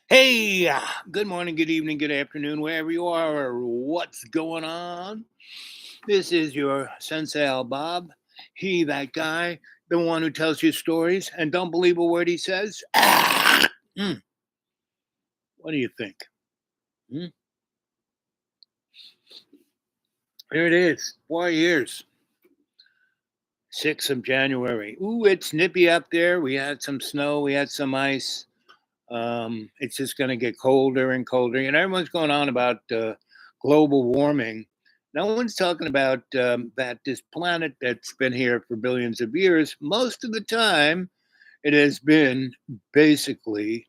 Hey, good morning, good evening, good afternoon, wherever you are, or what's going on. This is your Sensei Al Bob. He, that guy, the one who tells you stories and don't believe a word he says. Mm, what do you think? Hmm? Here it is, 4 years, 6th of January. Ooh, it's nippy up there. We had some snow, we had some ice. It's just going to get colder and colder. And everyone's going on about global warming. No one's talking about that this planet that's been here for billions of years, most of the time, it has been basically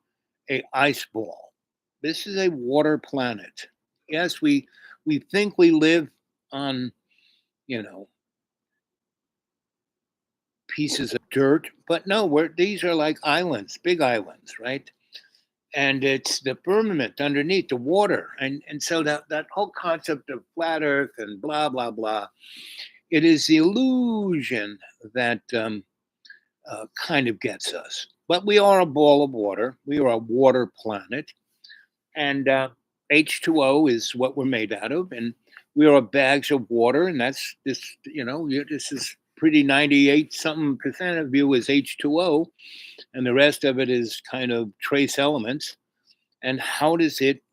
a ice ball. This is a water planet. Yes, we think we live on, you know, pieces of dirt, but no, these are like islands, big islands, right? And it's the firmament underneath the water, and so that whole concept of flat earth and blah blah blah, it is the illusion that kind of gets us. But we are a ball of water, we are a water planet, and H2O is what we're made out of, and we are bags of water, and that's this, this is pretty 98 something percent of you is H2O, and the rest of it is kind of trace elements. And how does it,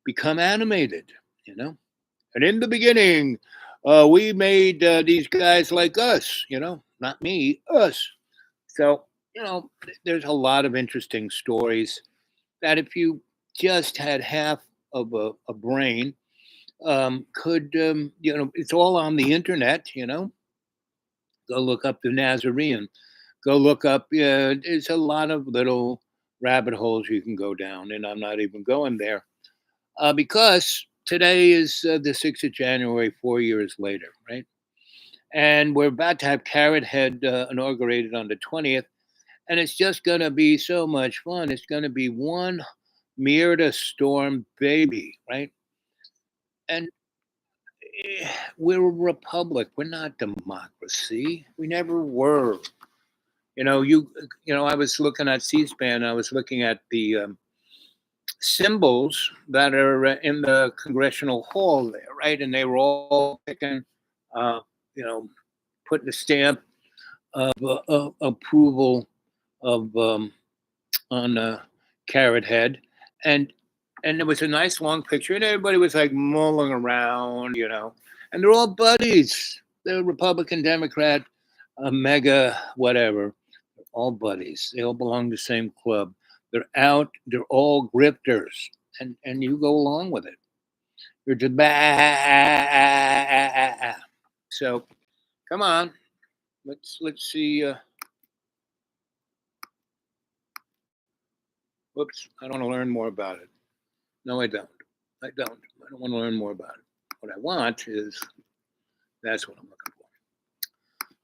become animated, you know? And in the beginning, we made these guys like us, not me, us. So, there's a lot of interesting stories that if you just had half of a brain, it's all on the internet, go look up the Nazarene, go look up, there's a lot of little rabbit holes you can go down, and I'm not even going there because today is the 6th of January, 4 years later, right? And we're about to have Carrot Head inaugurated on the 20th. And it's just going to be so much fun. It's going to be one Mirta Storm baby, right? And we're a republic. We're not democracy. We never were. I was looking at C-SPAN. I was looking at the symbols that are in the congressional hall there, right? And they were all picking, uh, you know, putting a stamp of approval of on Carrot Head, and it was a nice long picture, and everybody was like mulling around, and they're all buddies. They're Republican, Democrat, mega, whatever, all buddies. They all belong to the same club. They're out. They're all grifters, and you go along with it. You're just bah. So come on, let's see. Whoops, I don't want to learn more about it. No, I don't. I don't. I don't want to learn more about it. What I want is that's what I'm looking for.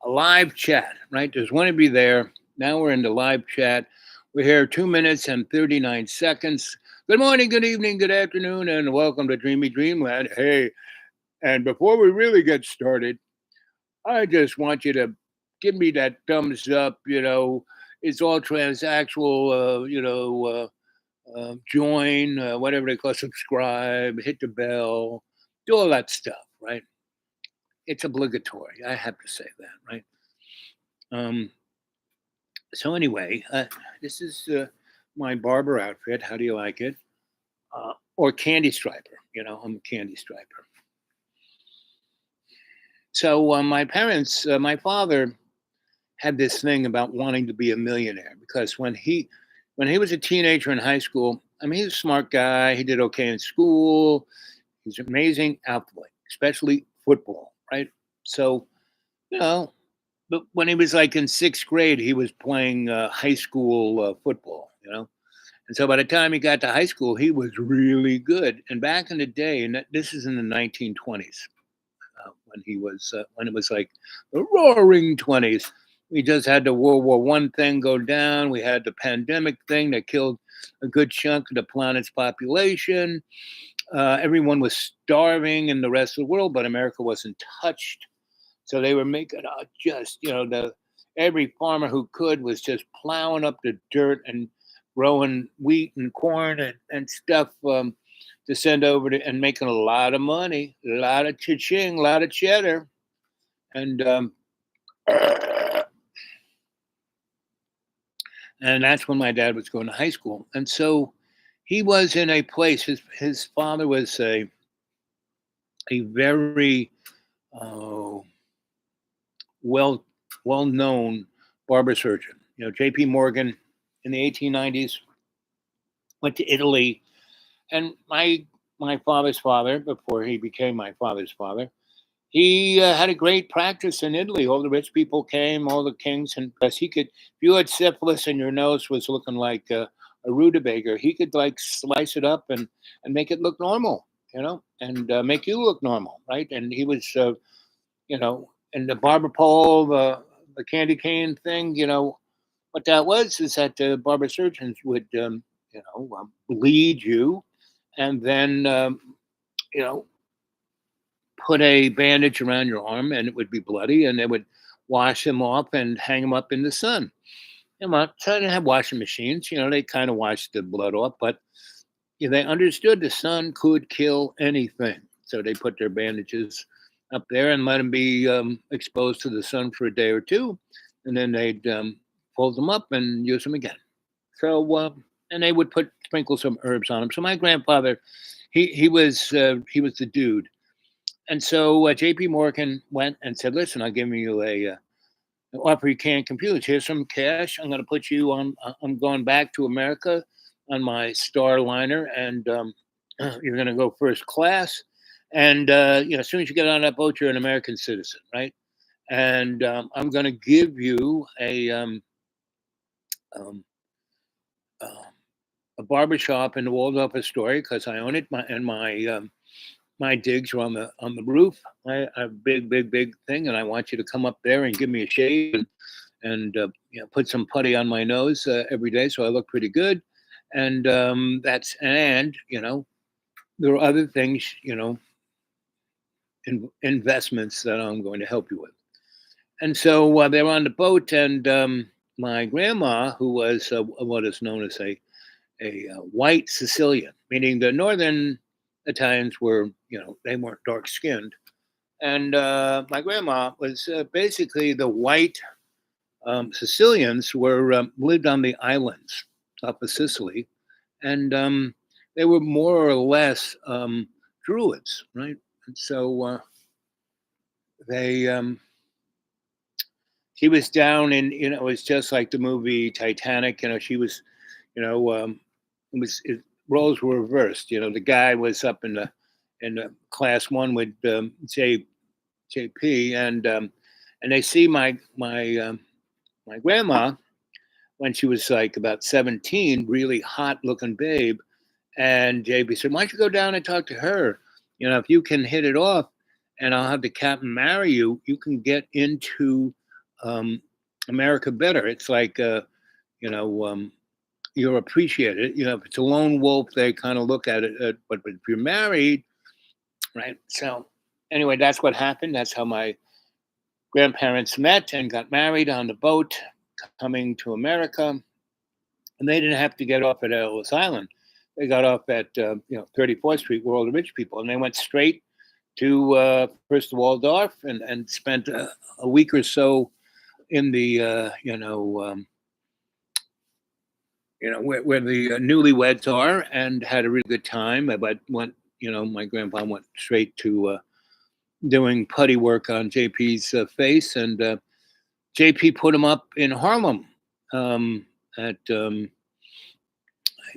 A live chat, right? There's one of you there. Now we're in the live chat. We're here 2 minutes and 39 seconds. Good morning, good evening, good afternoon, and welcome to Dreamy Dreamland. Hey, and before we really get started, I just want you to give me that thumbs up. It's all transactional. Join, whatever they call subscribe, hit the bell, do all that stuff, right? It's obligatory. I have to say that, right? Um, so anyway, this is my barber outfit. How do you like it? Or candy striper. I'm a candy striper. So my father had this thing about wanting to be a millionaire because when he was a teenager in high school, I mean, he's a smart guy. He did okay in school. He's an amazing athlete, especially football, right? So, you know, but when he was like in sixth grade, he was playing high school football. And so by the time he got to high school, he was really good. And back in the day, and this is in the 1920s, when it was like the roaring 20s. We just had the World War I thing go down. We had the pandemic thing that killed a good chunk of the planet's population. Everyone was starving in the rest of the world, but America wasn't touched. So they were making just, every farmer who could was just plowing up the dirt and growing wheat and corn and stuff to send over to and making a lot of money, a lot of cha-ching, a lot of cheddar. And and that's when my dad was going to high school. And so he was in a place. His father was a very uh, well well known barber surgeon. You know, J.P. Morgan in the 1890s went to Italy, and my father's father, before he became my father's father, he had a great practice in Italy. All the rich people came, all the kings, and because he could, if you had syphilis and your nose was looking like a rutabaga, he could like slice it up and make it look normal, you know, and make you look normal, right? And he was, you know, and the barber pole, the candy cane thing, you know, what that was is that the barber surgeons would, bleed you, and then, you know, put a bandage around your arm and it would be bloody and they would wash them off and hang them up in the sun. So they didn't have washing machines, you know, they kind of washed the blood off, but they understood the sun could kill anything. So they put their bandages up there and let them be exposed to the sun for a day or two. And then they'd fold them up and use them again. So, and they would sprinkle some herbs on them. So my grandfather, he was the dude. And so J.P. Morgan went and said, "Listen, I'll give you an offer you can't confuse. Here's some cash. I'm going to put you on. I'm going back to America on my Starliner, and you're going to go first class. And as soon as you get on that boat, you're an American citizen, right? And I'm going to give you um, uh, a barbershop in the Waldorf Astoria because I own it. My digs are on the roof. I have a big thing, and I want you to come up there and give me a shave and put some putty on my nose every day so I look pretty good. And there are other things, investments that I'm going to help you with. And so they were on the boat, and my grandma, who was what is known as a white Sicilian, meaning the northern Italians were, they weren't dark skinned. And my grandma was basically the white Sicilians were lived on the islands off of Sicily, and they were more or less Druids, right? And so they she was down in, it was just like the movie Titanic. She was, roles were reversed. The guy was up in the class one with JP, and they see my grandma when she was like about 17, really hot looking babe, and JP said, "Why don't you go down and talk to her? If you can hit it off, and I'll have the captain marry you, you can get into um, America better. It's like, you know, um, you're appreciated. If it's a lone wolf, they kind of look at it. But if you're married, right? So anyway, that's what happened. That's how my grandparents met and got married on the boat coming to America. And they didn't have to get off at Ellis Island. They got off at 34th Street, where all the rich people, and they went straight to first Waldorf and spent a week or so in the where the newlyweds are, and had a really good time. But went, my grandpa went straight to doing putty work on JP's face, and JP put him up in Harlem at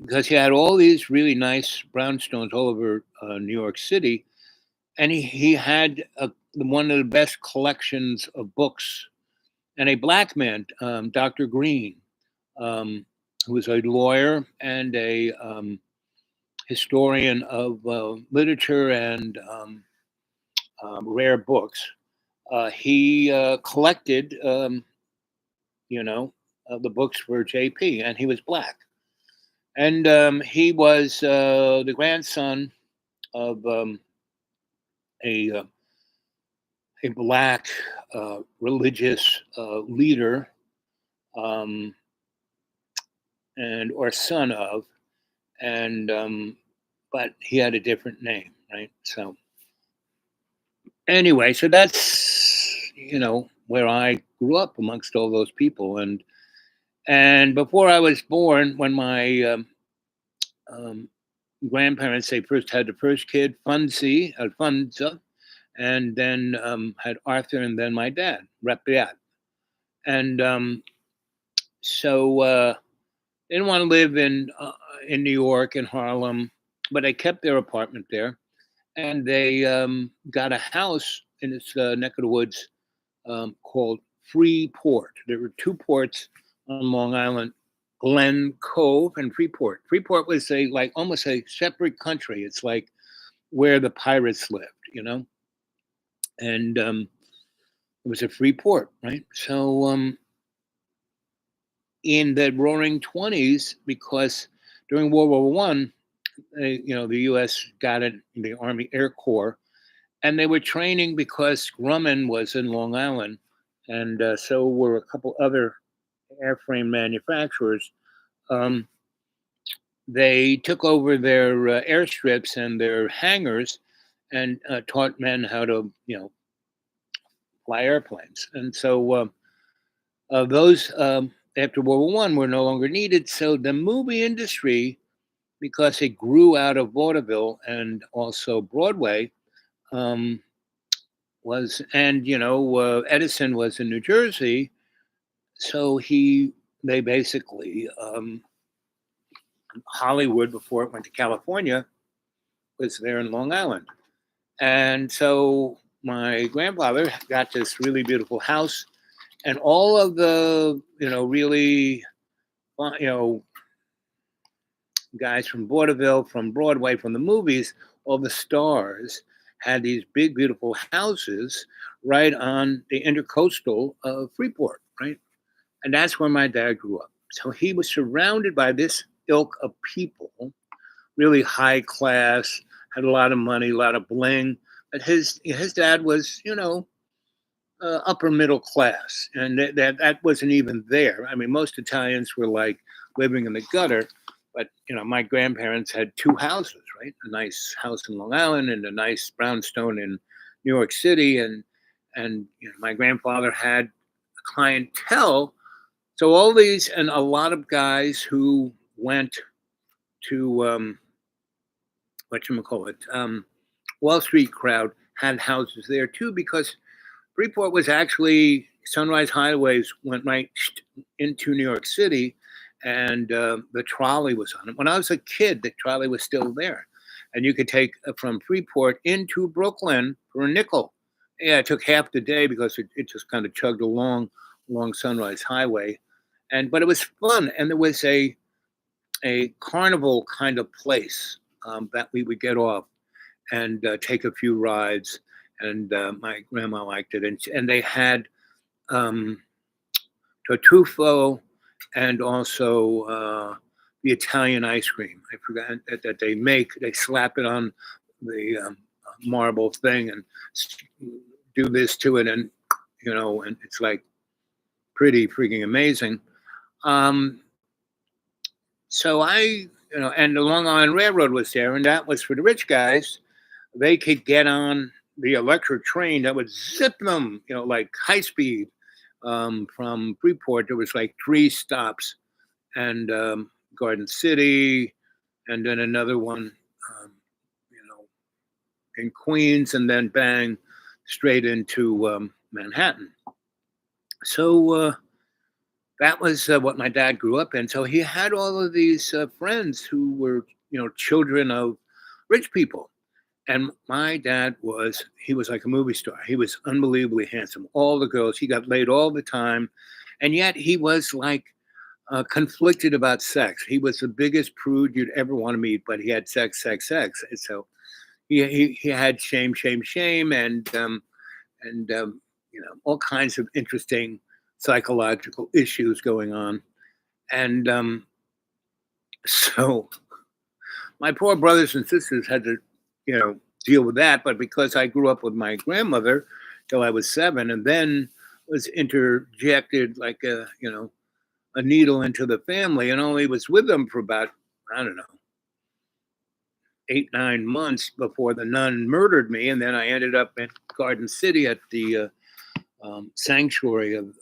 because he had all these really nice brownstones all over New York City, and he had one of the best collections of books. And a black man, Dr. Green, who was a lawyer and a historian of literature and rare books. He collected, the books for JP, and he was black. And he was the grandson of a uh, a black religious leader, um, and or son of, and but he had a different name, right? So anyway, so that's where I grew up amongst all those people, and before I was born, when my um, grandparents they first had the first kid, Alfonso, and then had Arthur, and then my dad, Rapiat, and so they didn't want to live in New York in Harlem, but they kept their apartment there, and they got a house in this neck of the woods called Freeport. There were two ports on Long Island, Glen Cove and Freeport. Freeport was almost a separate country. It's like where the pirates lived, and it was a free port, right? So in the Roaring Twenties, because during World War One, the U.S. got it in the Army Air Corps, and they were training because Grumman was in Long Island, and so were a couple other airframe manufacturers. Um, they took over their airstrips and their hangars, and taught men how to, fly airplanes. And so those after World War One were no longer needed. So the movie industry, because it grew out of vaudeville and also Broadway, um, and Edison was in New Jersey, so they basically Hollywood before it went to California was there in Long Island, and so my grandfather got this really beautiful house, and all of the really guys from vaudeville, from Broadway, from the movies, all the stars had these big, beautiful houses right on the intercoastal of Freeport, right? And that's where my dad grew up. So he was surrounded by this ilk of people, really high class, had a lot of money, a lot of bling. But his dad was, upper middle class, and that wasn't even there. I mean, most Italians were like living in the gutter, but my grandparents had two houses, right? A nice house in Long Island and a nice brownstone in New York City, and my grandfather had a clientele. So all these and a lot of guys who went to what you call it, Wall Street crowd had houses there too, because Freeport was actually Sunrise Highways went right into New York City, and the trolley was on it. When I was a kid, the trolley was still there, and you could take from Freeport into Brooklyn for a nickel. Yeah, it took half the day because it just kind of chugged along Sunrise Highway, but it was fun, and there was a carnival kind of place that we would get off and take a few rides. And my grandma liked it, and they had tartufo and also the Italian ice cream. I forgot that they make. They slap it on the marble thing and do this to it, and and it's like pretty freaking amazing. So and the Long Island Railroad was there, and that was for the rich guys. They could get on the electric train that would zip them, like high speed from Freeport. There was like three stops, and Garden City, and then another one, um, in Queens, and then bang, straight into Manhattan. So that was what my dad grew up in. So he had all of these friends who were, children of rich people. And my dad he was like a movie star. He was unbelievably handsome. All the girls, he got laid all the time. And yet he was like conflicted about sex. He was the biggest prude you'd ever want to meet, but he had sex, sex, sex. And so he had shame, shame, shame, and all kinds of interesting psychological issues going on. And so my poor brothers and sisters had to, deal with that. But because I grew up with my grandmother till I was 7, and then was interjected like a, a needle into the family, and only was with them for about, I don't know, 8, 9 months before the nun murdered me, and then I ended up in Garden City at the sanctuary of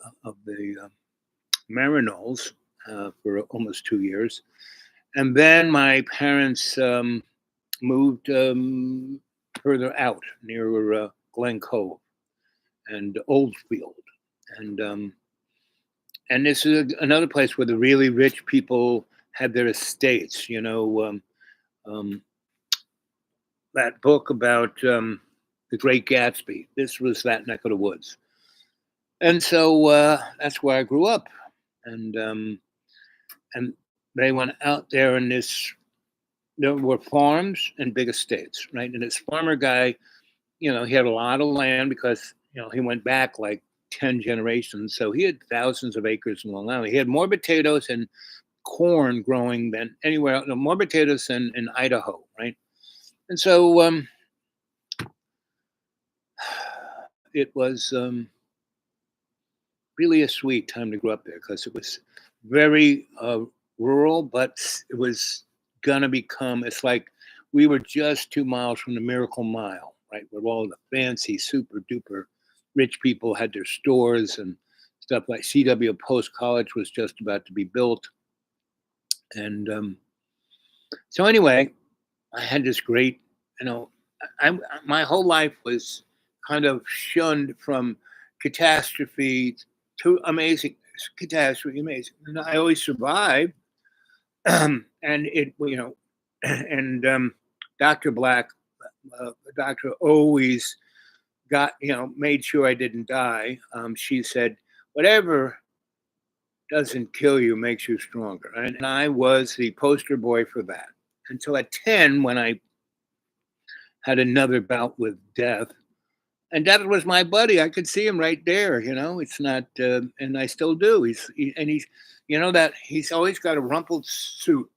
the Marinols for almost 2 years, and then my parents moved further out near Glen Cove and Oldfield, and this is another place where the really rich people had their estates. Um, that book about the Great Gatsby. This was that neck of the woods, and so that's where I grew up, and and they went out there in this. There were farms and big estates, right? And this farmer guy, he had a lot of land because he went back like 10 generations, so he had thousands of acres in Long Island. He had more potatoes and corn growing than anywhere else. No, more potatoes than in Idaho, right? And so it was really a sweet time to grow up there because it was very rural, but it was gonna become. It's like we were just 2 miles from the Miracle Mile, right, where all the fancy, super duper rich people had their stores and stuff. Like C.W. Post College was just about to be built, and so anyway, I had this great, you know, my whole life was kind of shunned from catastrophe to amazing catastrophe, amazing. And I always survived, and and Dr. Black, the doctor always made sure I didn't die. She said, "Whatever doesn't kill you makes you stronger," and I was the poster boy for that. Until at 10, when I had another bout with death. And that was my buddy. I could see him right there. It's not, and I still do. He's, that he's always got a rumpled suit,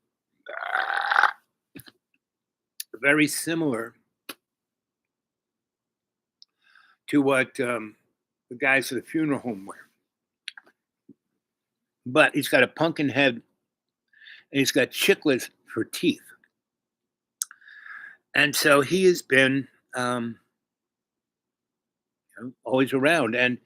very similar to what the guys at the funeral home wear. But he's got a pumpkin head, and he's got chiclets for teeth. And so he has been always around. And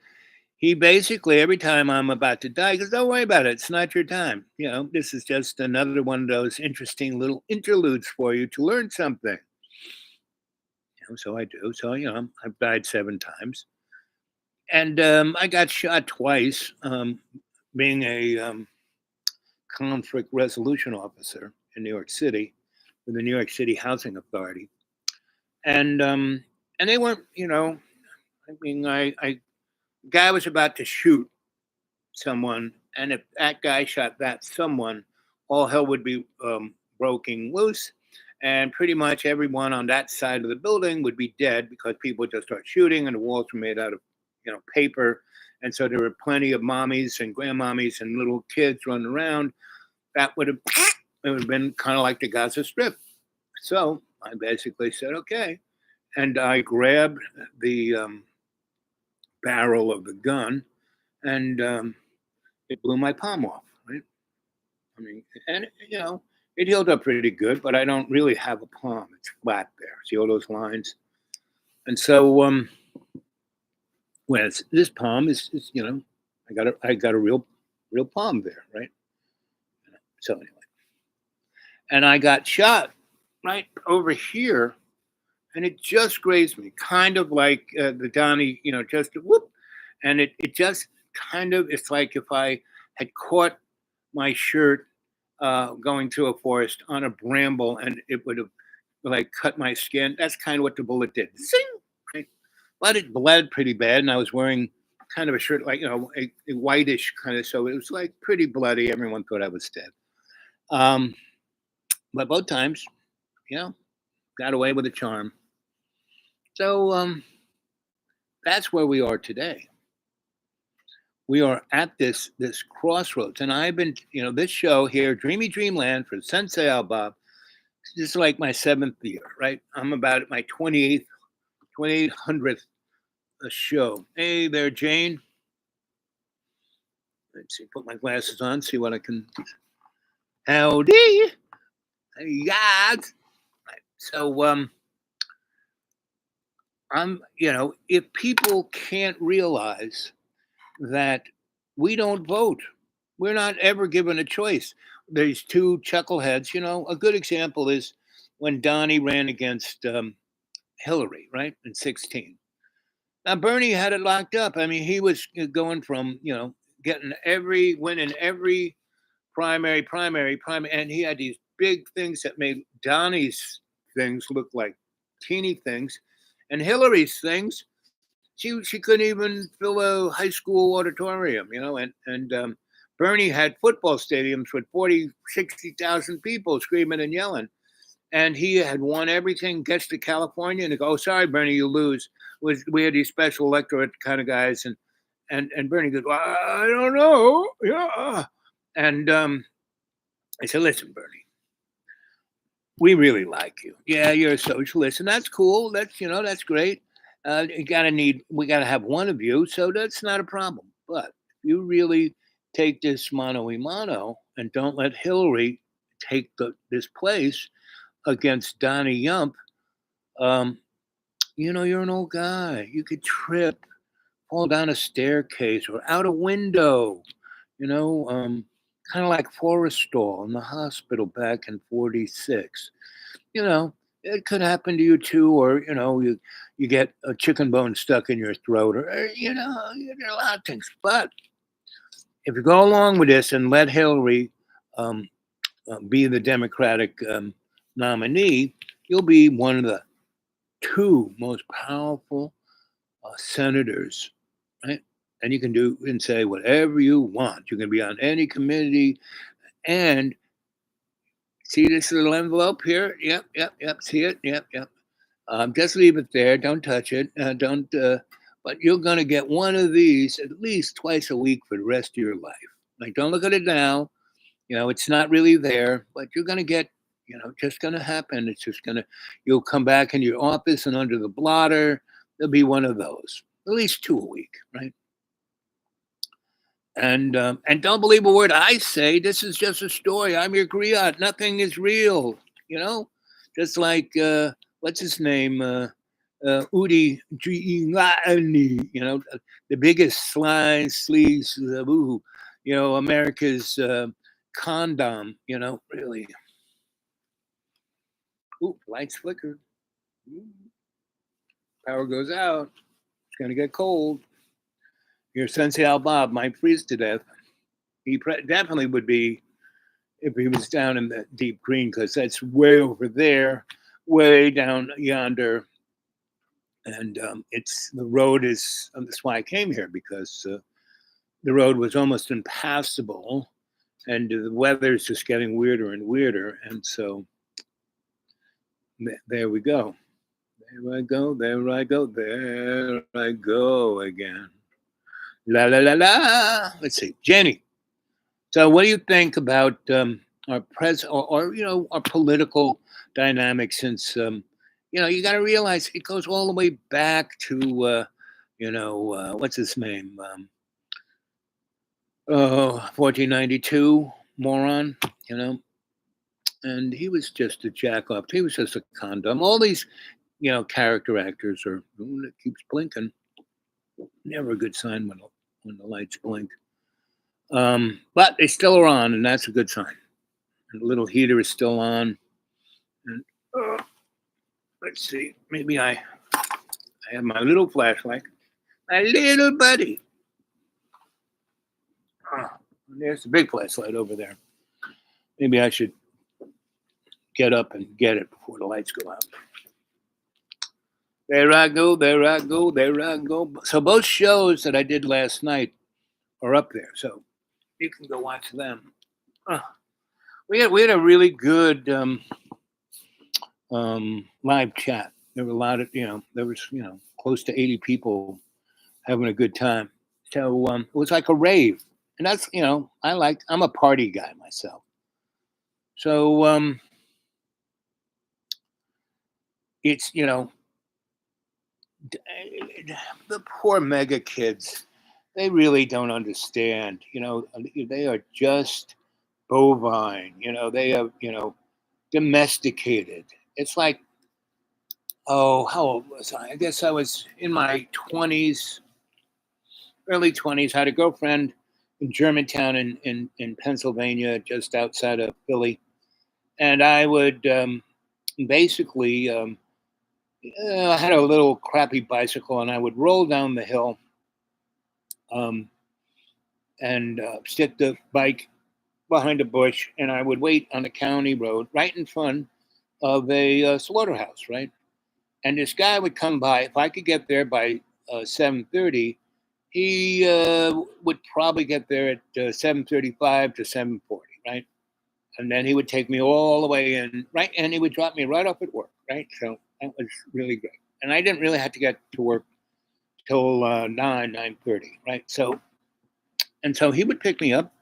he basically, every time I'm about to die, he goes, "Don't worry about it. It's not your time. This is just another one of those interesting little interludes for you to learn something." So I do. So, I've died 7 times. And I got shot twice, being a conflict resolution officer in New York City with the New York City Housing Authority. And they weren't, I guy was about to shoot someone, and if that guy shot that someone, all hell would be broken loose, and pretty much everyone on that side of the building would be dead because people would just start shooting, and the walls were made out of paper, and so there were plenty of mommies and grandmommies and little kids running around. That would have been kind of like the Gaza Strip. So I basically said, okay, and I grabbed the barrel of the gun, and it blew my palm off, right? I mean, and it healed up pretty good, but I don't really have a palm. It's flat there. See all those lines? And so, this palm is I got a real palm there, right? So anyway, and I got shot right over here, and it just grazed me, kind of like the Donnie, just whoop, and it just kind of, it's like if I had caught my shirt going through a forest on a bramble, and it would have like cut my skin. That's kind of what the bullet did. Zing! Right? But it bled pretty bad, and I was wearing kind of a shirt like a whitish kind of, so it was like pretty bloody. Everyone thought I was dead. But both times, got away with a charm. So that's where we are today. We are at this crossroads, and I've been, this show here, Dreamy Dreamland for Sensei Al Bob. This is like my 7th year, right? I'm about at my 2800th show. Hey there, Jane. Let's see, put my glasses on, see what I can. Howdy, yeah. So if people can't realize that we don't vote, we're not ever given a choice. There's two chuckleheads. A good example is when Donnie ran against Hillary, right, in 16. Now Bernie had it locked up. I mean, he was going from winning every primary, and he had these big things that made Donnie's things look like teeny things, and Hillary's things. She couldn't even fill a high school auditorium, and Bernie had football stadiums with 40, 60,000 people screaming and yelling. And he had won everything, gets to California, and they go, "Oh, sorry, Bernie, you lose." We had these special electorate kind of guys, and Bernie goes, "Well, I don't know, yeah." And I said, "Listen, Bernie, we really like you. Yeah, you're a socialist, and that's cool. That's great. We gotta have one of you, so that's not a problem. But if you really take this mano a mano and don't let Hillary take this place against Donnie Yump, um, you're an old guy. You could trip, fall down a staircase or out a window, you know, um, kind of like Forrestal in the hospital back in 46. You know, it could happen to you too, or, you get a chicken bone stuck in your throat, or, there are a lot of things. But if you go along with this and let Hillary um, be the Democratic nominee, you'll be one of the two most powerful senators, right? And you can do and say whatever you want. You can be on any committee. And see this little envelope here? Yep, yep, yep. See it? Yep, yep. Just leave it there. Don't touch it. Don't. But you're going to get one of these at least twice a week for the rest of your life. Like, don't look at it now. It's not really there, but you're going to get. Just going to happen. It's just going to. You'll come back in your office and under the blotter, there'll be one of those. At least two a week, right? And don't believe a word I say. This is just a story. I'm your griot. Nothing is real. You know, just like what's his name, Udi Giuliani. The biggest sleaze, America's condom. Really. Ooh, lights flickered. Power goes out. It's gonna get cold. Your Sensei Al Bob might freeze to death. He definitely would be if he was down in the deep green, because that's way over there, way down yonder. And it's the road is that's why I came here, because the road was almost impassable, and the weather's just getting weirder and weirder. And so there we go. There I go. There I go. There I go again. La la la la. Let's see, Jenny. So, what do you think about our our political dynamic? Since you got to realize it goes all the way back to what's his name? 1492 moron. And he was just a jack off. He was just a condom. All these character actors are. Ooh, it keeps blinking. Never a good sign when the lights blink. But they still are on, and that's a good sign. And the little heater is still on. And let's see, maybe I have my little flashlight, my little buddy. There's the big flashlight over there. Maybe I should get up and get it before the lights go out. There I go, there I go, there I go. So both shows that I did last night are up there, so you can go watch them. We had a really good live chat. There were a lot of there was close to 80 people having a good time. So it was like a rave, and that's I'm a party guy myself. So it's the poor mega kids. they really don't understand. They are just bovine. They are domesticated. It's like, oh, how old was I? I guess I was in my 20s, early 20s. I had a girlfriend in Germantown in Pennsylvania, just outside of Philly. And I would basically, I had a little crappy bicycle, and I would roll down the hill um, and stick the bike behind a bush, and I would wait on a county road right in front of a slaughterhouse, right? And this guy would come by. If I could get there by 7:30, he would probably get there at 7:35 to 7:40, right? And then he would take me all the way in, right? And he would drop me right off at work, right? So that was really great. And I didn't really have to get to work till 9:30, right? So he would pick me up,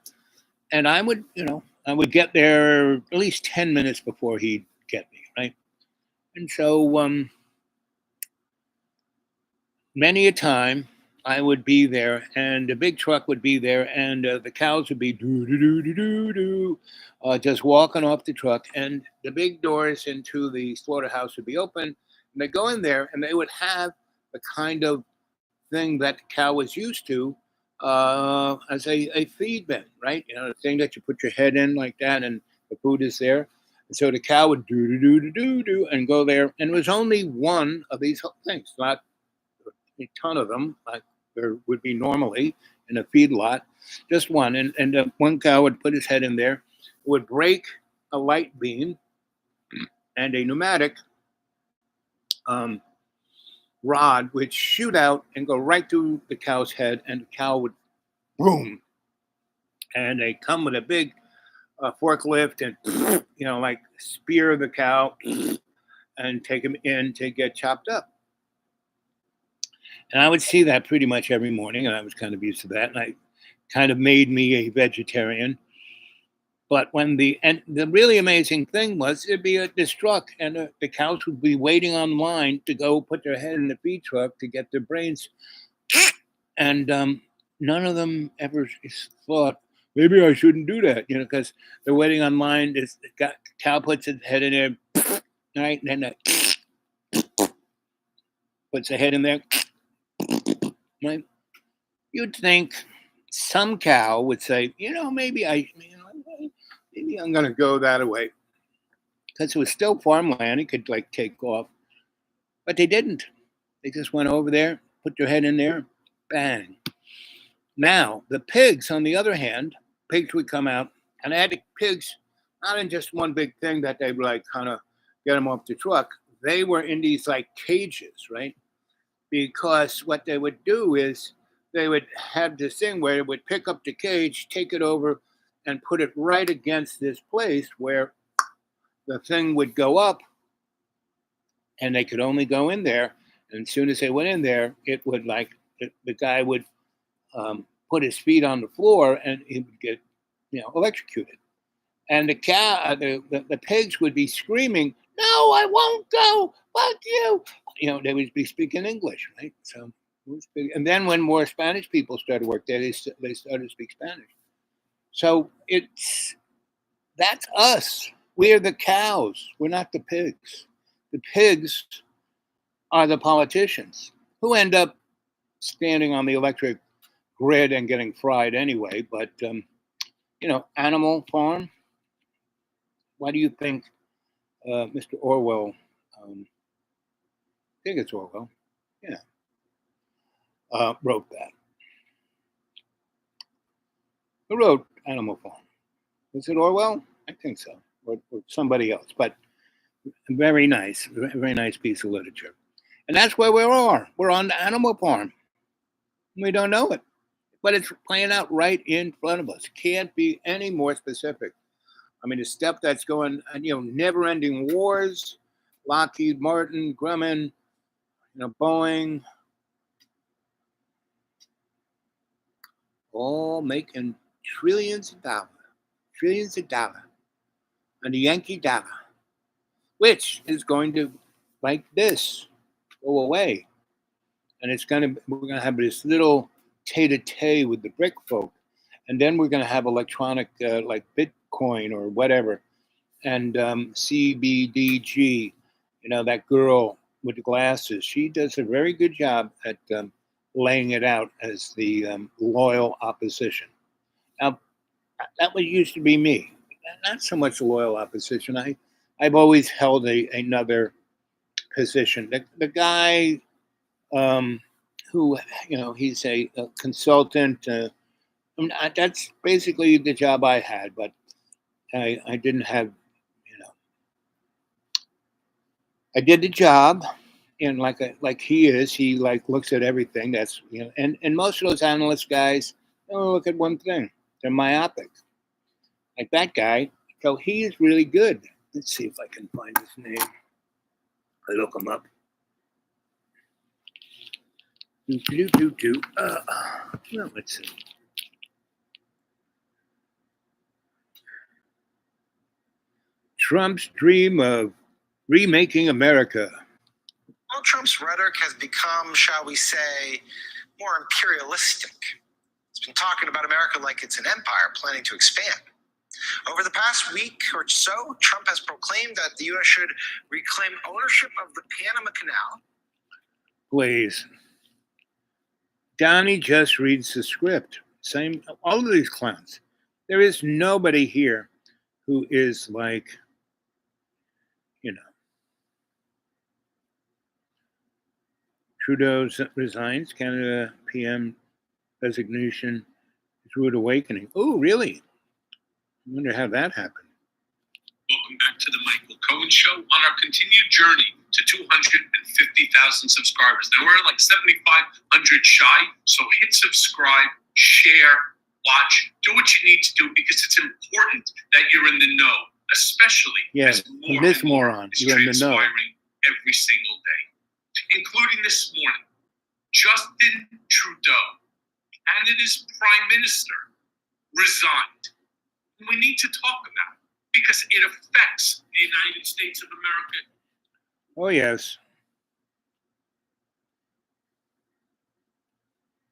and I would get there at least 10 minutes before he'd get me, right? And so many a time I would be there, and the big truck would be there, and the cows would be doo doo doo doo doo doo, just walking off the truck, and the big doors into the slaughterhouse would be open, and they go in there, and they would have the kind of thing that the cow was used to as a feed bin, right? The thing that you put your head in like that, and the food is there. And so the cow would do do do do do do and go there, and it was only one of these things, not a ton of them, like there would be normally in a feedlot, just one. And one cow would put his head in there, would break a light beam and a pneumatic rod would shoot out and go right through the cow's head, and the cow would boom. And they come with a big forklift and, like spear the cow and take him in to get chopped up. And I would see that pretty much every morning, and I was kind of used to that. And I kind of made me a vegetarian. But the really amazing thing was it'd be this truck, and the cows would be waiting on line to go put their head in the feed truck to get their brains. And none of them ever thought, maybe I shouldn't do that, because they're waiting on line. This cow puts its head in there, right? And then puts the head in there, right? You'd think some cow would say, maybe I'm going to go that way, because it was still farmland. It could like take off, but they didn't. They just went over there, put their head in there, bang. Now the pigs, on the other hand, pigs would come out, and I had the pigs not in just one big thing that they would like kind of get them off the truck. They were in these like cages, right? Because what they would do is they would have this thing where it would pick up the cage, take it over, and put it right against this place where the thing would go up, and they could only go in there. And as soon as they went in there, it would like the guy would put his feet on the floor, and he would get, electrocuted. And the pigs would be screaming, "No, I won't go! Fuck you!" They would be speaking English, right? So, and then when more Spanish people started work there, they started to speak Spanish. So that's us. We are the cows. We're not the pigs. The pigs are the politicians who end up standing on the electric grid and getting fried anyway. But Animal Farm. Why do you think Mr. Orwell? I think it's Orwell. Yeah, wrote that. Who wrote Animal Farm? Was it Orwell? I think so, or somebody else. But very nice, very nice piece of literature. And that's where we are. We're on the Animal Farm. We don't know it, but it's playing out right in front of us. Can't be any more specific. I mean, the stuff that's going, never-ending wars, Lockheed Martin, Grumman, Boeing, all making trillions of dollars, and the Yankee dollar, which is going to, like this, go away. And we're going to have this little tete-a-tete with the BRIC folk. And then we're going to have electronic, like Bitcoin or whatever. And CBDG, that girl with the glasses, she does a very good job at laying it out as the loyal opposition. Now, that was used to be me. Not so much loyal opposition. I've always held another position. The guy who, he's a consultant. That's basically the job I had, but I didn't have, I did the job, and like he is, he like looks at everything. That's and most of those analyst guys don't look at one thing. They're myopic. Like that guy, so he is really good. Let's see if I can find his name. I look him up. Well, let's see. Trump's dream of remaking America. Donald Trump's rhetoric has become, shall we say, more imperialistic. He's been talking about America like it's an empire planning to expand. Over the past week or so, Trump has proclaimed that the U.S. should reclaim ownership of the Panama Canal. Please. Donnie just reads the script. Same, all of these clowns. There is nobody here who is like, Trudeau resigns, Canada PM resignation, rude awakening. Oh, really? I wonder how that happened. Welcome back to the Michael Cohen Show on our continued journey to 250,000 subscribers. Now we're at like 7,500 shy, so hit subscribe, share, watch, do what you need to do because it's important that you're in the know, especially as more this moron is you're in the know every single day, including this morning. Justin Trudeau, Canada's Prime Minister, resigned. We need to talk about it because it affects the United States of America. Oh, yes.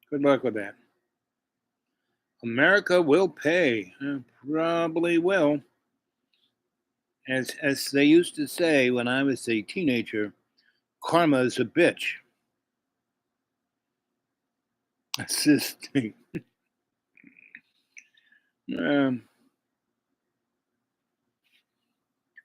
Good luck with that. America will pay. Probably will. As they used to say when I was a teenager, karma is a bitch. That's this thing.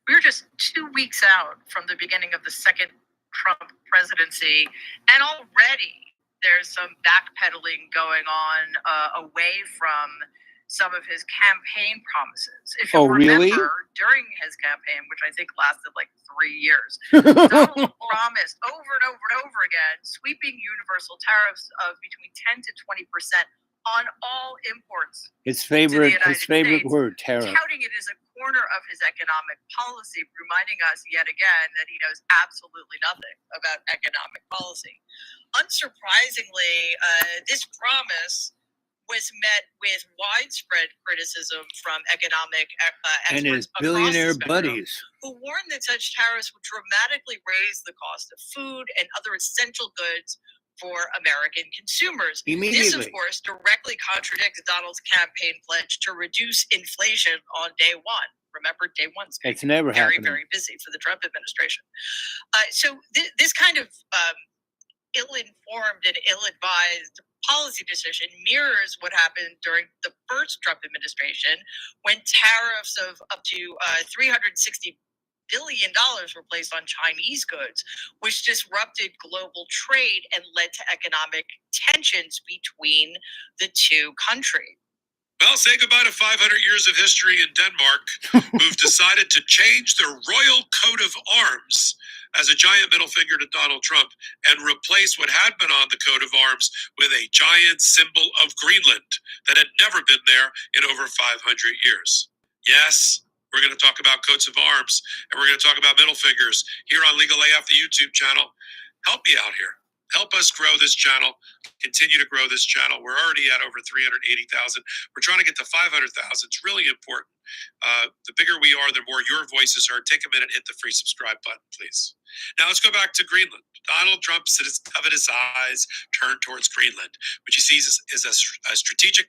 We're just 2 weeks out from the beginning of the second Trump presidency, and already there's some backpedaling going on away from some of his campaign promises. If you remember, during his campaign, which I think lasted like 3 years, Donald promised over and over and over again sweeping universal tariffs of between 10 to 20% on all imports. His favorite word, tariff. Touting it as a corner of his economic policy, reminding us yet again that he knows absolutely nothing about economic policy. Unsurprisingly, this promise was met with widespread criticism from economic experts and his billionaire buddies, who warned that such tariffs would dramatically raise the cost of food and other essential goods for American consumers. This, of course, directly contradicts Donald's campaign pledge to reduce inflation on day one. Remember, day one's it's never very, happening. Very busy for the Trump administration. So this kind of ill-informed and ill-advised policy decision mirrors what happened during the first Trump administration when tariffs of up to $360 billion were placed on Chinese goods, which disrupted global trade and led to economic tensions between the two countries. Well, say goodbye to 500 years of history in Denmark, who've decided to change their royal coat of arms as a giant middle finger to Donald Trump and replace what had been on the coat of arms with a giant symbol of Greenland that had never been there in over 500 years. Yes, we're going to talk about coats of arms, and we're going to talk about middle fingers here on Legal AF, the YouTube channel. Help me out here. help us grow this channel, continue to grow this channel. We're already at over 380,000. We're trying to get to 500,000. It's really important. The bigger we are, the more your voices are. Take a minute, hit the free subscribe button, please. Now let's go back to Greenland. Donald Trump set his covetous eyes turned towards Greenland, which he sees as a strategic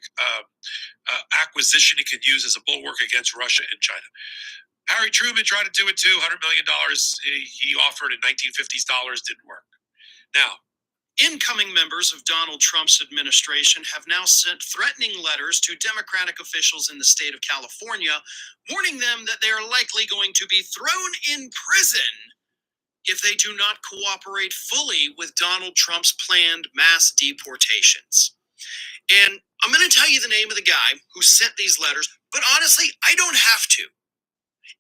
acquisition he could use as a bulwark against Russia and China. Harry Truman tried to do it too. $100 million he offered in 1950s dollars, didn't work. Now, incoming members of Donald Trump's administration have now sent threatening letters to Democratic officials in the state of California, warning them that they are likely going to be thrown in prison if they do not cooperate fully with Donald Trump's planned mass deportations. And I'm going to tell you the name of the guy who sent these letters, but honestly, I don't have to.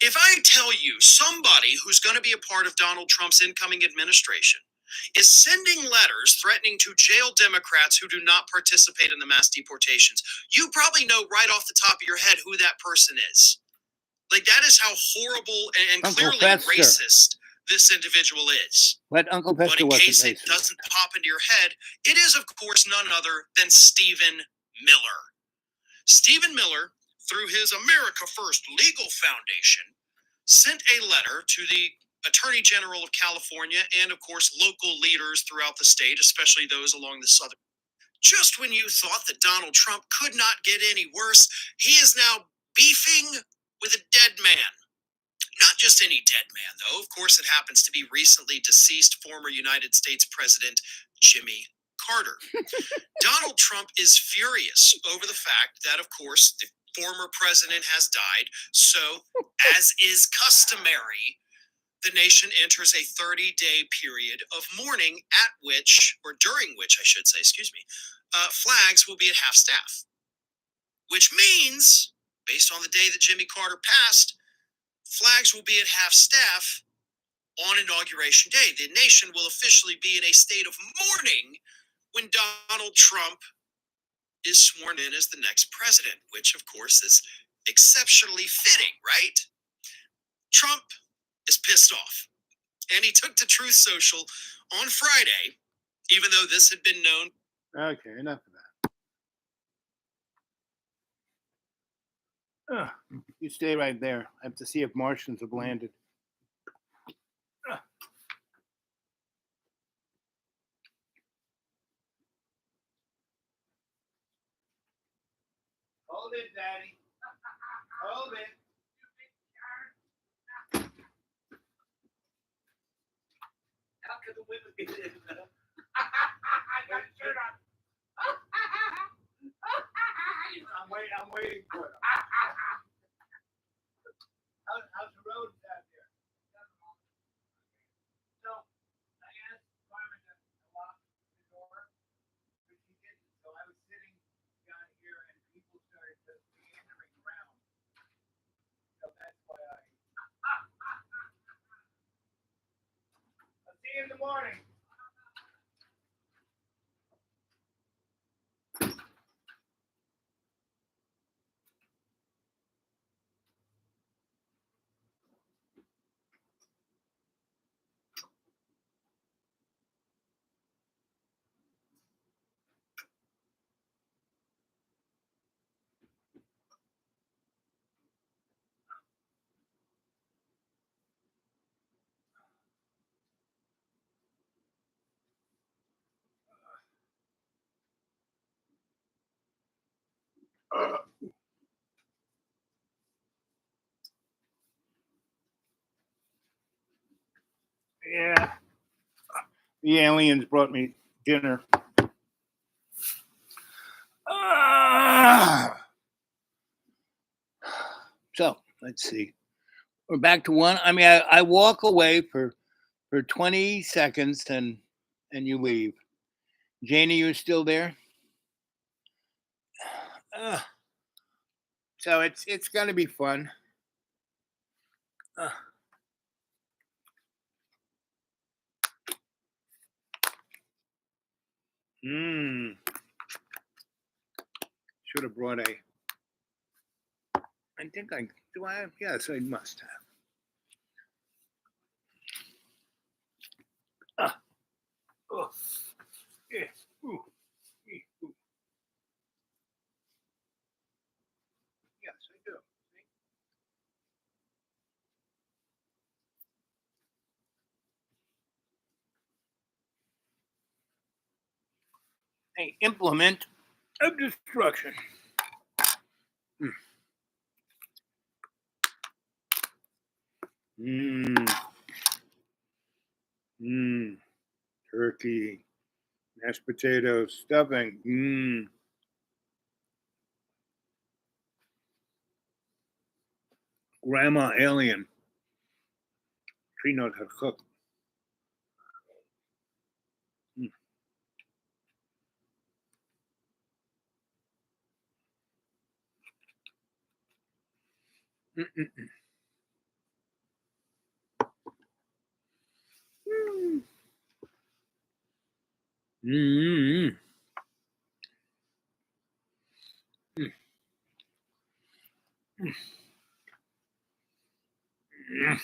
If I tell you somebody who's going to be a part of Donald Trump's incoming administration is sending letters threatening to jail Democrats who do not participate in the mass deportations, you probably know right off the top of your head who that person is. Like, that is how horrible and Uncle clearly Fester. racist this individual is. But Uncle But Fester in wasn't case it racist. doesn't pop into your head, it is, of course, none other than Stephen Miller. Stephen Miller, through his America First Legal Foundation, sent a letter to the Attorney General of California and, of course, local leaders throughout the state, especially those along the southern. Just when you thought that Donald Trump could not get any worse, he is now beefing with a dead man. Not just any dead man, though. Of course, it happens to be recently deceased former United States President Jimmy Carter. Donald Trump is furious over the fact that, of course, the former president has died. So, as is customary, the nation enters a 30-day period of mourning at which, or during which, I should say, flags will be at half staff. Which means, based on the day that Jimmy Carter passed, flags will be at half staff on Inauguration Day. The nation will officially be in a state of mourning when Donald Trump is sworn in as the next president, which, of course, is exceptionally fitting, right? Trump is pissed off, and he took to Truth Social on Friday, even though this had been known. Okay, enough of that. You stay right there. I have to see if Martians have landed. Hold it, Daddy. Hold it. How could the women get in? I got a shirt on. I'm waiting for it. How's the road out there? So I asked Carmen to lock the door, but she didn't. So I was sitting down here and people started just meandering around. So that's why I'll see you in the morning. Yeah. The aliens brought me dinner. So let's see. We're back to one. I mean, I walk away for 20 seconds and you leave. Janie, you're still there? So it's gonna be fun. Should have brought a. I think I do. I have, yes, I must have. Yeah. Ooh. Ooh. Yes, I do. A implement of destruction. Mmm. Mmm. Turkey, mashed potatoes, stuffing. Mmm. Grandma alien. She knows how to cook. Mm. Mm-mm-mm. Mm. Mm-mm-mm. Mm. Mm.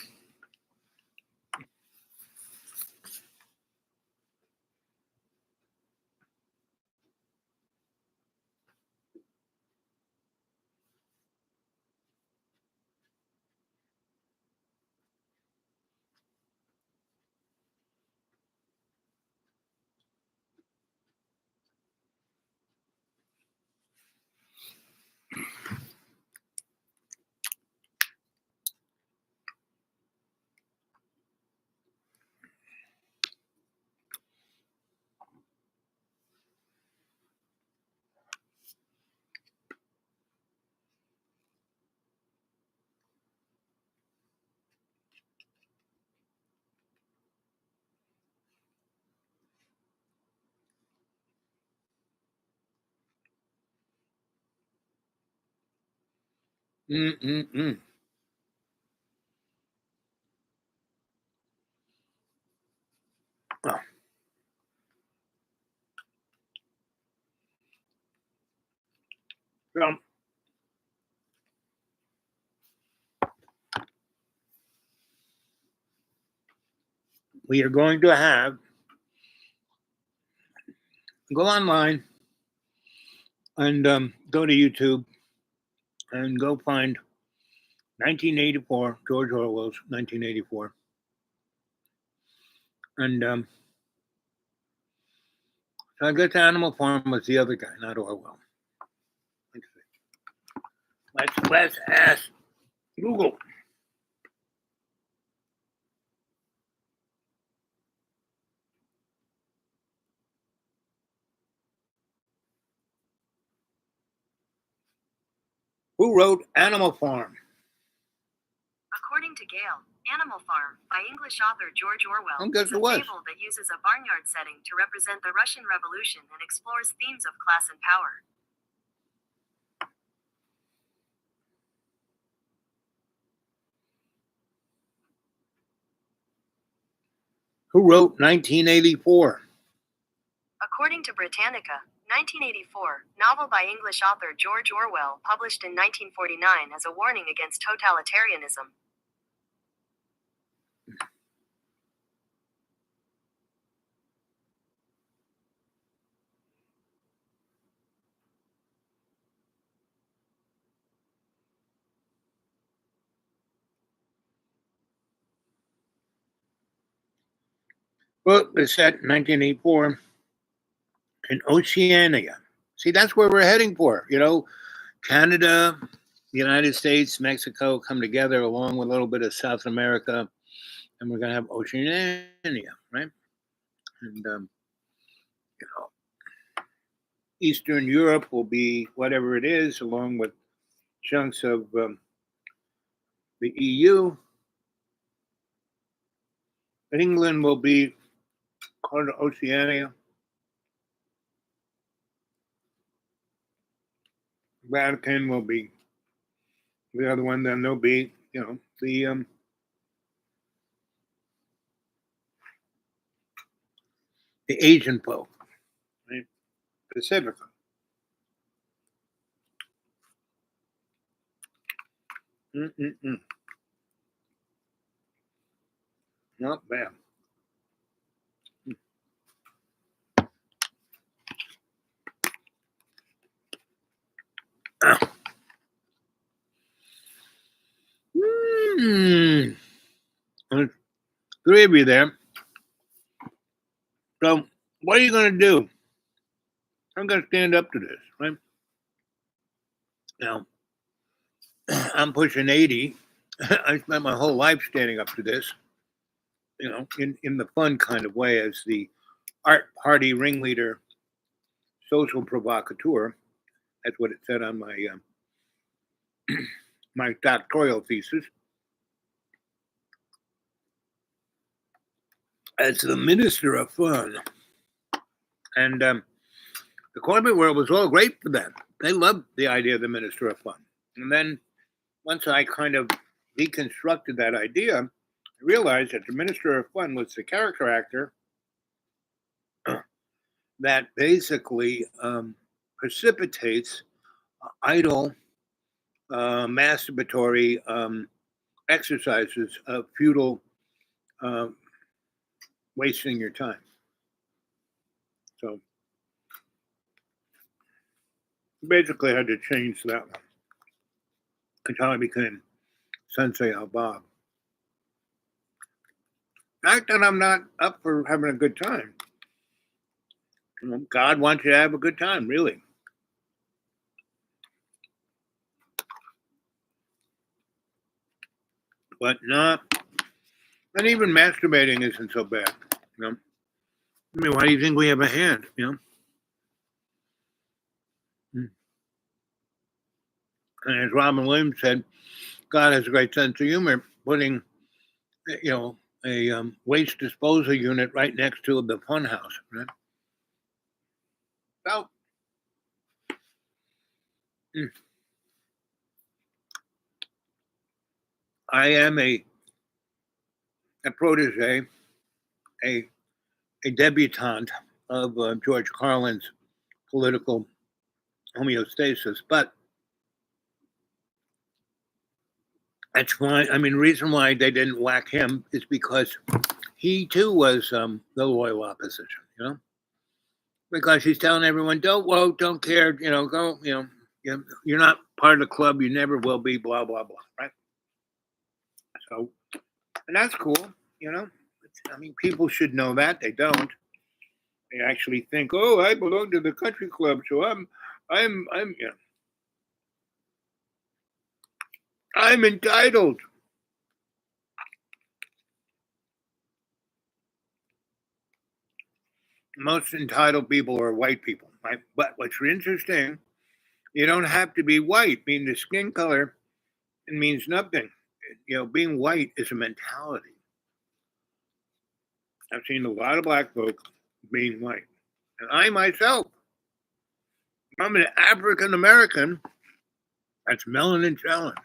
Mm-mm-mm. Oh. Well, we are going to have go online and go to YouTube and go find 1984, George Orwell's 1984. And so I guess Animal Farm was the other guy, not Orwell. Let's ask Google. Who wrote Animal Farm? According to Gale, Animal Farm, by English author George Orwell, And guess is who a was? fable that uses a barnyard setting to represent the Russian Revolution and explores themes of class and power. Who wrote 1984? According to Britannica, 1984, novel by English author George Orwell, published in 1949 as a warning against totalitarianism. Well, it's set in 1984 in Oceania. See, that's where we're heading for. You know, Canada, the United States, Mexico come together along with a little bit of South America, and we're going to have Oceania, right? And, you know, Eastern Europe will be whatever it is, along with chunks of the EU. England will be part of Oceania. Vatican will be the other one. Then there'll be, you know, the Asian folk, right? Pacifica. Mm-mm-mm. Not bad. three of you there. So what are you going to do? I'm going to stand up to this, right? Now, I'm pushing 80. I spent my whole life standing up to this, in the fun kind of way as the art party ringleader, social provocateur. That's what it said on my my doctoral thesis. As the minister of fun. And the corporate world was all great for them. They loved the idea of the minister of fun. And then once I kind of deconstructed that idea, I realized that the minister of fun was the character actor that basically precipitates idle, masturbatory exercises of futile wasting your time. So basically, I had to change that one until I became Sensei Al-Bob. Not that I'm not up for having a good time. God wants you to have a good time, really. But not even masturbating isn't so bad. I mean, why do you think we have a hand? And as Robin Williams said, God has a great sense of humor, putting, a waste disposal unit right next to the fun house. Right? So, I am a protege, a debutante of George Carlin's political homeostasis, but that's why. I mean, the reason why they didn't whack him is because he too was the loyal opposition. Because he's telling everyone, don't vote, don't care, go, you're not part of the club, you never will be, blah blah blah, right? So, and that's cool, I mean, people should know that. They don't. They actually think, oh, I belong to the country club, so I'm entitled. Most entitled people are white people, right? But what's interesting, you don't have to be white. I mean, the skin color, it means nothing. Being white is a mentality. I've seen a lot of black folks being white. And I myself, I'm an African American that's melanin challenged.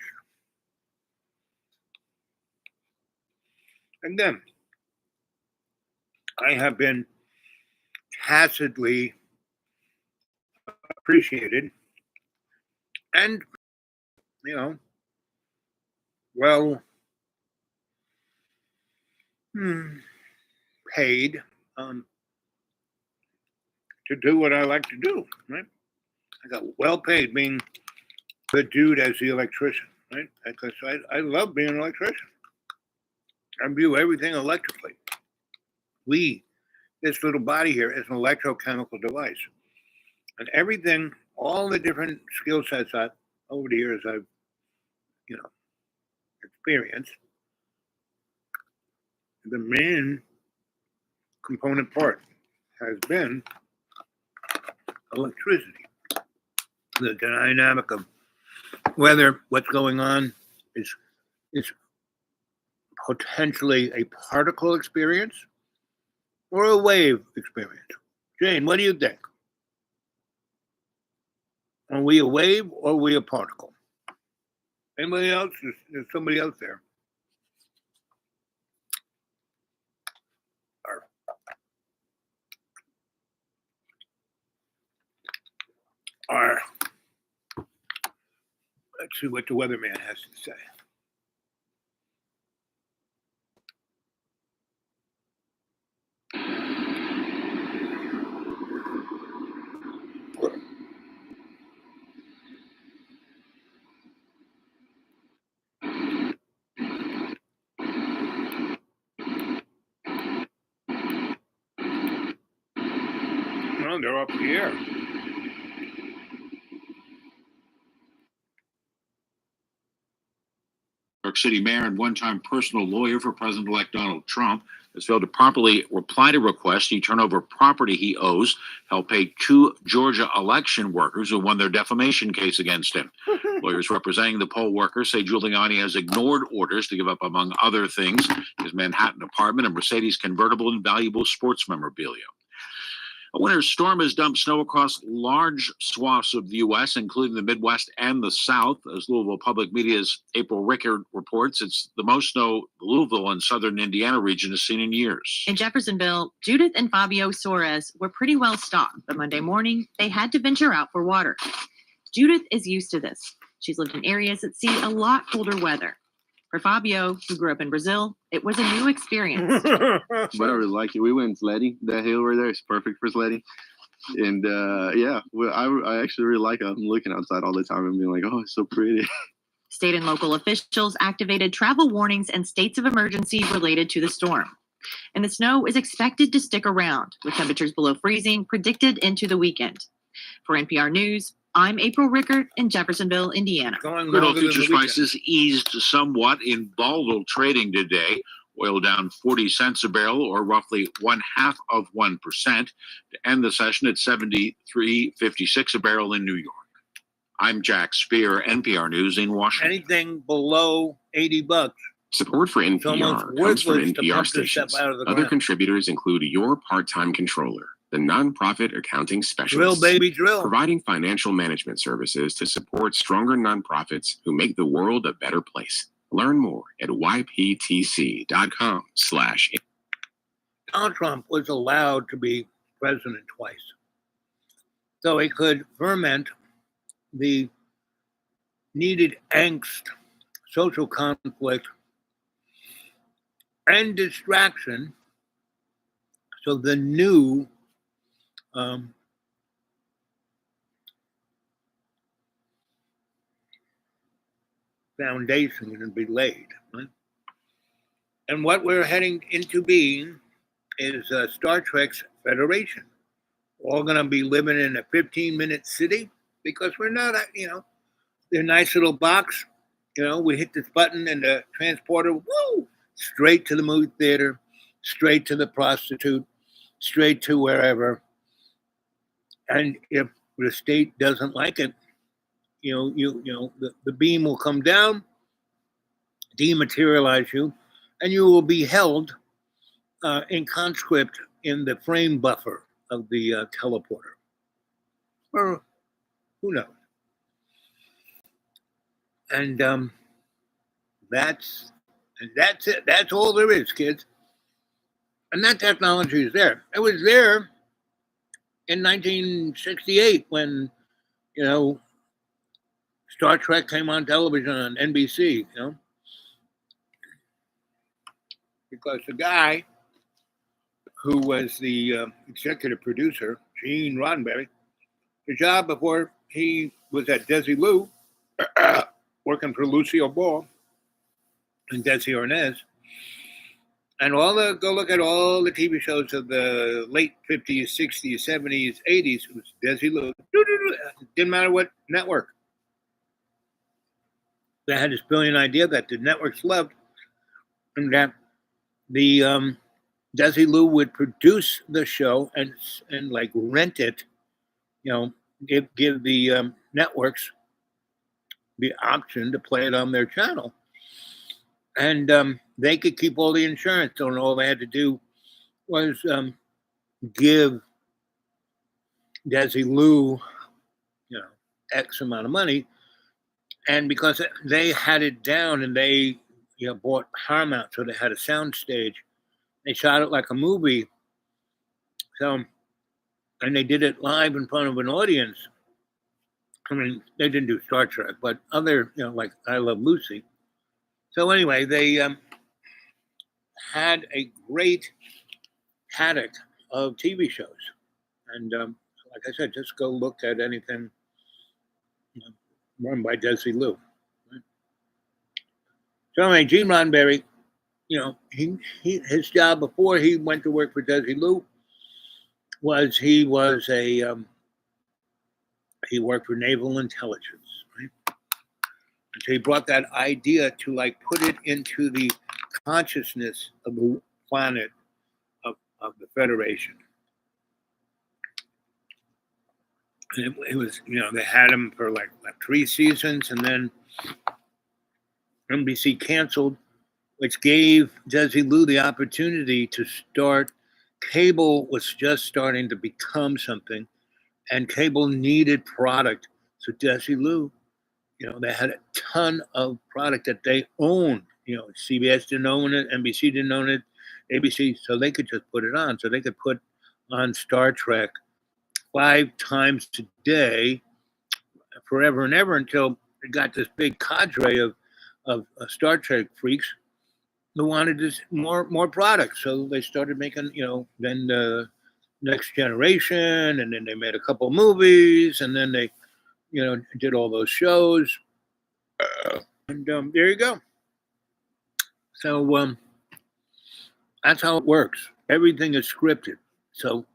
And then I have been tacitly appreciated and, well, paid to do what I like to do, right? I got well paid being the dude as the electrician, right? Because I love being an electrician. I view everything electrically. This little body here is an electrochemical device. And everything, all the different skill sets that over the years I've, experienced, the main component part has been electricity. The dynamic of whether what's going on is potentially a particle experience or a wave experience. Jane, what do you think? Are we a wave or are we a particle? Anybody else? There's somebody else there. Let's see what the weatherman has to say. No, they're up here. York City mayor and one-time personal lawyer for President-elect Donald Trump has failed to properly reply to requests he turn over property he owes, help pay two Georgia election workers who won their defamation case against him. Lawyers representing the poll workers say Giuliani has ignored orders to give up, among other things, his Manhattan apartment, a Mercedes convertible, and valuable sports memorabilia. A winter storm has dumped snow across large swaths of the U.S., including the Midwest and the South. As Louisville Public Media's April Rickard reports, it's the most snow the Louisville and southern Indiana region has seen in years. In Jeffersonville, Judith and Fabio Soares were pretty well stocked, but Monday morning, they had to venture out for water. Judith is used to this. She's lived in areas that see a lot colder weather. For Fabio, who grew up in Brazil, it was a new experience. But I really like it. We went sledding. That hill right there is perfect for sledding. And yeah, well, I actually really like it. I'm looking outside all the time and being like, oh, it's so pretty. State and local officials activated travel warnings and states of emergency related to the storm. And the snow is expected to stick around, with temperatures below freezing predicted into the weekend. For NPR News, I'm April Rickard in Jeffersonville, Indiana. Crude oil futures prices eased somewhat in volatile trading today. Oil down 40 cents a barrel, or roughly 0.5%, to end the session at $73.56 a barrel in New York. I'm Jack Spear, NPR News in Washington. Anything below $80. Support for almost NPR comes from worthless to NPR pump this stations. stuff out of the Other ground. contributors include Your Part-Time Controller, the nonprofit accounting Drill, specialist, baby, drill. providing financial management services to support stronger nonprofits who make the world a better place. Learn more at yptc.com/. Donald Trump was allowed to be president twice. So he could ferment the needed angst, social conflict, and distraction. So the new foundation can be laid. Right? And what we're heading into being is Star Trek's Federation. We're all going to be living in a 15-minute city because we're not, they're nice little box. We hit this button and the transporter, woo, straight to the movie theater, straight to the prostitute, straight to wherever. And if the state doesn't like it, the beam will come down, dematerialize you, and you will be held in conscript in the frame buffer of the teleporter. Or who knows? And that's it. That's all there is, kids. And that technology is there. It was there in 1968 when, Star Trek came on television on NBC, because the guy who was the executive producer, Gene Roddenberry, the job before he was at Desilu, working for Lucille Ball and Desi Arnaz, and go look at all the TV shows of the late 50s, 60s, 70s, 80s. It was Desilu. Didn't matter what network. They had this brilliant idea that the networks loved, and that the Desilu would produce the show and like rent it, give the networks the option to play it on their channel, and they could keep all the insurance. So all they had to do was give Desilu, X amount of money, and because they had it down and they bought Paramount, so they had a sound stage. They shot it like a movie. So, and they did it live in front of an audience. I mean, they didn't do Star Trek, but other, like I Love Lucy. So anyway, they had a great haddock of TV shows. And like I said, just go look at anything run by Desilu. Right? So anyway, Gene Roddenberry, his job before he went to work for Desilu was he worked for naval intelligence, right? And so he brought that idea to like put it into the consciousness of the planet of the Federation. And it was, they had him for like 3 seasons, and then NBC canceled, which gave Desilu the opportunity to start. Cable was just starting to become something, and cable needed product. So Desilu, they had a ton of product that they owned. CBS didn't own it, NBC didn't own it, ABC, so they could just put it on. So they could put on Star Trek 5 times a day, forever and ever, until it got this big cadre of Star Trek freaks who wanted this more products. So they started making, then the Next Generation, and then they made a couple movies, and then they, did all those shows. And there you go. So that's how it works. Everything is scripted. So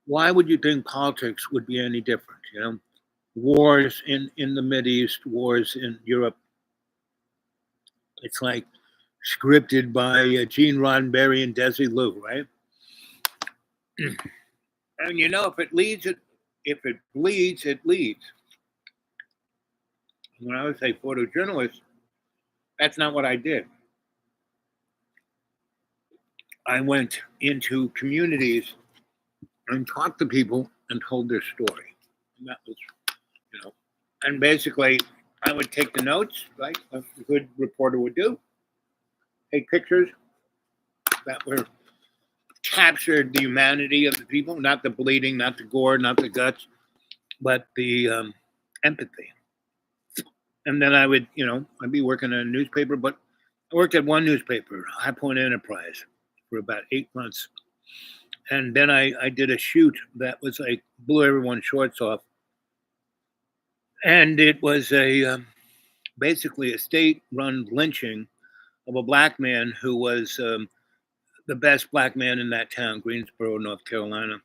why would you think politics would be any different? Wars in the Mideast, wars in Europe. It's like scripted by Gene Roddenberry and Desilu, right? And if it bleeds, it leads. When I was a photojournalist, that's not what I did. I went into communities and talked to people and told their story. And that was, and basically I would take the notes, like a good reporter would do, take pictures that were captured the humanity of the people, not the bleeding, not the gore, not the guts, but the empathy. And then I would, I'd be working in a newspaper, but I worked at one newspaper, High Point Enterprise, for about 8 months. And then I did a shoot that was like blew everyone's shorts off. And it was basically a state-run lynching of a black man who was the best black man in that town, Greensboro, North Carolina.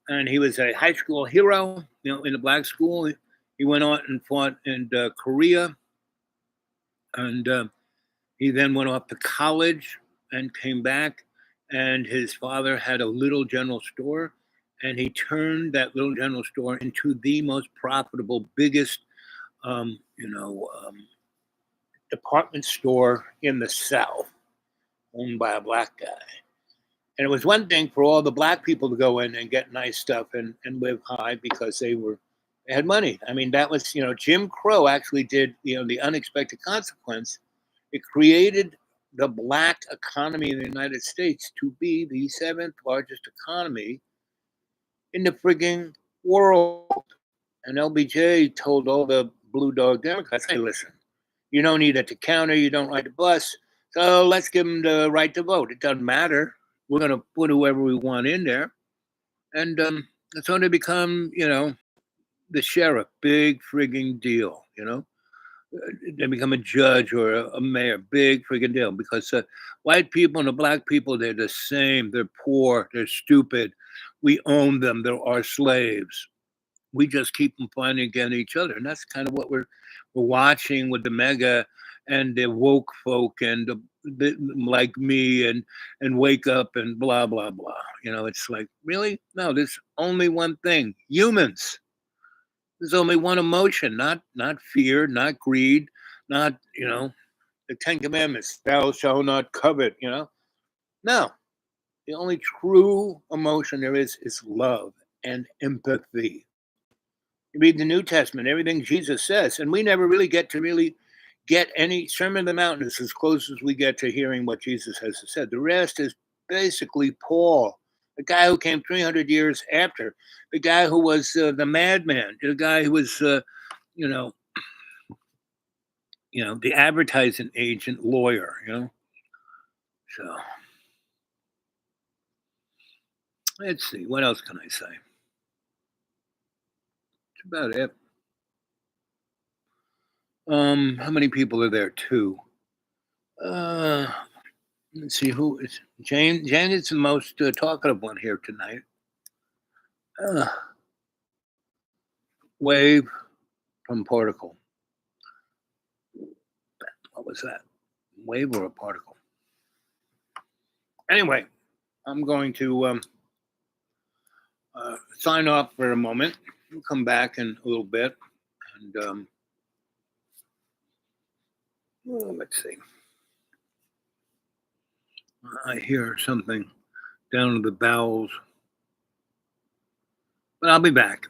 And he was a high school hero, in the black school. He went on and fought in Korea. And he then went off to college and came back. And his father had a little general store. And he turned that little general store into the most profitable, biggest, department store in the South, owned by a black guy. And it was one thing for all the black people to go in and get nice stuff and live high because they had money. I mean, that was, Jim Crow actually did, the unexpected consequence. It created the black economy in the United States to be the 7th largest economy in the frigging world. And LBJ told all the blue dog Democrats, hey, listen, you don't need it to counter, you don't ride the bus, so let's give them the right to vote. It doesn't matter. We're going to put whoever we want in there. And so they become, the sheriff, big frigging deal, They become a judge or a mayor, big frigging deal, because white people and the black people, they're the same. They're poor, they're stupid. We own them, they're our slaves. We just keep them fighting against each other. And that's kind of what we're watching with the mega and the woke folk and the like me and wake up and blah, blah, blah. It's like, really? No, there's only one thing, humans. There's only one emotion, not fear, not greed, not, the 10 Commandments, thou shalt not covet, No, the only true emotion there is love and empathy. You read the New Testament, everything Jesus says, and we never really get any Sermon on the Mount is as close as we get to hearing what Jesus has said. The rest is basically Paul, the guy who came 300 years after, the guy who was the madman, the guy who was, the advertising agent lawyer, So let's see, what else can I say? That's about it. How many people are there? 2. Let's see who is Jane. Jane is the most talkative one here tonight. Wave from particle. What was that? Wave or a particle? Anyway, I'm going to sign off for a moment. We'll come back in a little bit. And let's see. I hear something down in the bowels. But I'll be back.